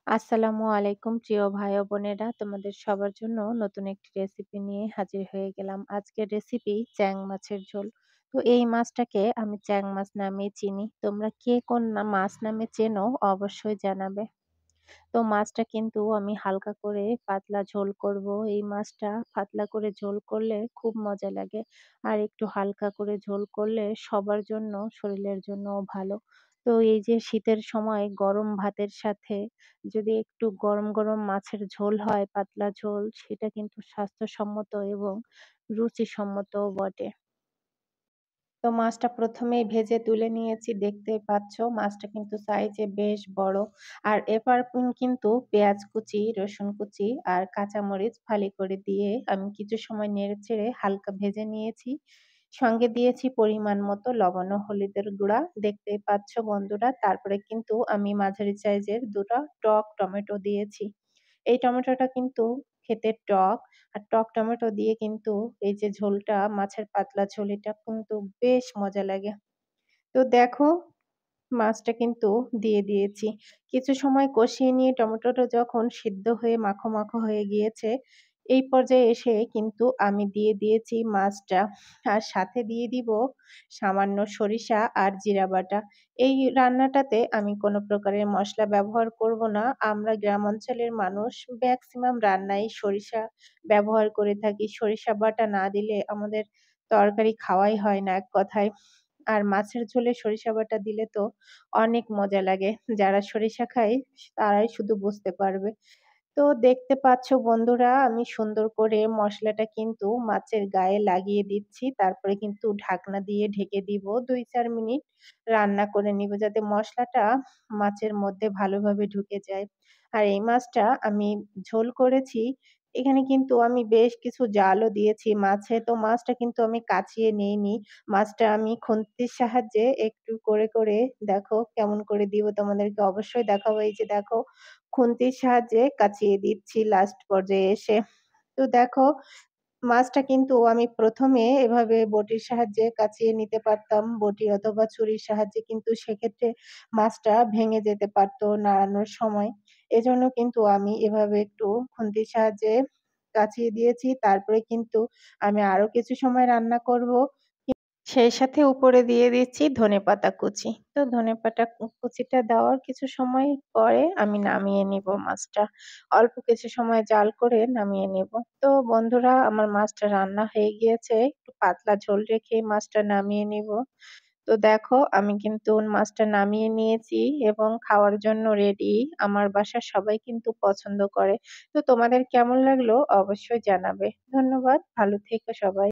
আসসালামু আলাইকুম প্রিয় ভাই ও বোনেরা। তোমাদের সবার জন্য নতুন একটি রেসিপি নিয়ে হাজির হয়ে গেলাম। আজকের রেসিপি চ্যাং মাছের ঝোল। তো এই মাছটাকে আমি চ্যাং মাছ নামে চিনি। তোমরা কে কোন মাছ নামে চেনো অবশ্যই জানাবে। তো মাছটা কিন্তু আমি হালকা করে পাতলা ঝোল করব। এই মাছটা পাতলা করে ঝোল করলে খুব মজা লাগে। আর একটু হালকা করে ঝোল করলে সবার জন্য শরীরের জন্যও ভালো। তো এই যে শীতের সময় গরম ভাতের সাথে যদি একটু গরম, গরম মাছের ঝোল হয়, পাতলা ঝোল সেটা কিন্তু স্বাস্থ্যসম্মত এবং রুচিসম্মতও বটে। তো মাছটা ১ম এই ভেজে তুলে নিয়েছি দেখতেই পাচ্ছ। মাছটা কিন্তু সাইজে বেশ বড়। আর এবার কিন্তু পেঁয়াজ কুচি, রসুন কুচি আর কাঁচামরিচ ফালি করে দিয়ে আমি কিছু সময় নেড়েচেড়ে হালকা ভেজে নিয়েছি। সঙ্গে দিয়েছি পরিমাণ মতো লবণ ও হলুদের গুঁড়া। দেখতেই পাচ্ছ বন্ধুরা। তারপরে কিন্তু আমি মাঝারি সাইজের ২ টা টক টমেটো দিয়েছি। এই টমেটোটা কিন্তু খেতে টক। আর টক টমেটো দিয়ে কিন্তু এই যে ঝোলটা মাছের পাতলা ঝোল এটা কিন্তু বেশ মজা লাগে। তো দেখো মাছটা কিন্তু দিয়ে দিয়েছি। কিছু সময় কষিয়ে নিয়ে টমেটোটা যখন সিদ্ধ হয়ে মাখো, মাখো হয়ে গিয়েছে, এই পর্যায়ে এসে কিন্তু আমি দিয়ে দিয়েছি মাছটা। আর সাথে দিয়ে দিব সামান্য সরিষা আর জিরা বাটা। এই রান্নাটাতে আমি কোনো প্রকারের মসলা ব্যবহার করব না। আমরা গ্রাম অঞ্চলের মানুষ মেক্সিমাম রান্নায় সরিষা ব্যবহার করে থাকি। সরিষা বাটা না দিলে আমাদের তরকারি খাওয়াই হয় না এক কথায়। আর মাছের ঝোলে সরিষা বাটা দিলে তো অনেক মজা লাগে। যারা সরিষা খায় তারাই শুধু বুঝতে পারবে। তো দেখতে পাচ্ছ বন্ধুরা আমি সুন্দর করে মসলাটা কিন্তু মাছের গায়ে লাগিয়ে দিচ্ছি। তারপরে কিন্তু ঢাকনা দিয়ে ঢেকে দিব ২-৪ মিনিট রান্না করে নিব যাতে মসলাটা মাছের মধ্যে ভালোভাবে ঢুকে যায়। আর এই মাছটা আমি ঝোল করেছি। এখানে কিন্তু আমি বেশ কিছু জালও দিয়েছি মাছে। তো মাছটা কিন্তু আমি কাচিয়ে নেইনি। মাছটা আমি খুন্তির সাহায্যে একটু করে, করে দেখো কেমন করে দিব তোমাদেরকে অবশ্যই দেখাবো। এই যে দেখো খুন্তির সাহায্যে কাচিয়ে দিচ্ছি লাস্ট পর্যায়ে এসে। তো দেখো মাছটা কিন্তু আমি ১ম এ এভাবে বটির সাহায্যে কাচিয়ে নিতে পারতাম। বটি অথবা ছুরির সাহায্যে কিন্তু সেক্ষেত্রে মাছটা ভেঙে যেতে পারত নাড়ানোর সময়। এজন্য কিন্তু আমি এভাবে একটু খুন্তির সাহায্যে কাচিয়ে দিয়েছি। তারপরে কিন্তু আমি আরো কিছু সময় রান্না করব। সেই সাথে উপরে দিয়ে দিচ্ছি ধনেপাতা কুচি। তো ধনেপাতা কুচিটা দেওয়ার কিছু সময় পরে আমি নামিয়ে নিব মাছটা। অল্প কিছু সময় জাল করে নামিয়ে নিব। তো বন্ধুরা আমার মাছটা রান্না হয়ে গিয়েছে। একটু পাতলা ঝোল রেখে মাছটা নামিয়ে নিব। তো দেখো আমি কিন্তু মাছটা নামিয়ে নিয়েছি এবং খাওয়ার জন্য রেডি। আমার বাসার সবাই কিন্তু পছন্দ করে। তো তোমাদের কেমন লাগলো অবশ্যই জানাবে। ধন্যবাদ। ভালো থেকো সবাই।